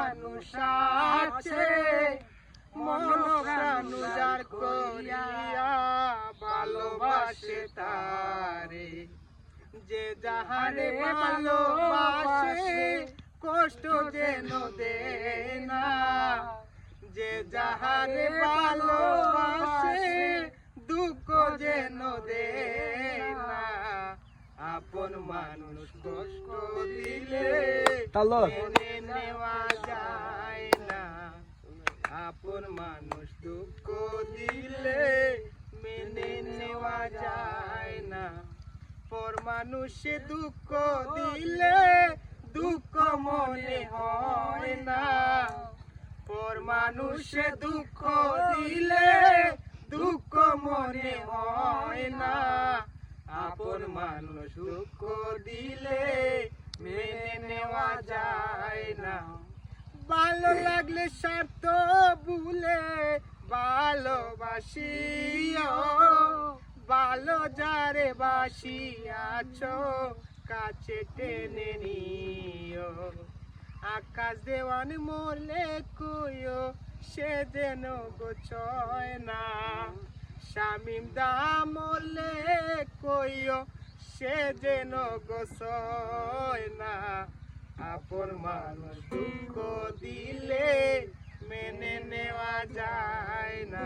মানুষ আছে মন প্রাণ উজাড় করিয়া ভালোবাসে তারে, যে যাহারে ভালোবাসে কষ্ট যেন দেয় না, যে যাহারে ভালোবাসে দুঃখ যেন দেয় না। আপন মানুষ কষ্ট দিলে মেনে নেওয়া যায় না, আপন মানুষ দুঃখ দিলে মেনে নেওয়া যায় না। পর মানুষে দুঃখ দিলে দুঃখ মনে হয় না, পর মানুষে দুঃখ দিলে দুঃখ মনে হয় না। আপন মানুষ দুঃখ দিলে মেনে নেওয়া যায় না। ভালো লাগলে স্বার্থ ভুলে ভালোবাসিও, ভালো যারে বাসিয়াছ কাছে টেনে নিও। আকাশ দেওয়ান মরলে কইও সে যেন গোছয় না, শামিম দা মরলে কইও সে যেন গোছয় না। আপন মানুষ দুঃখ দিলে মেনে নেওয়া যায় না।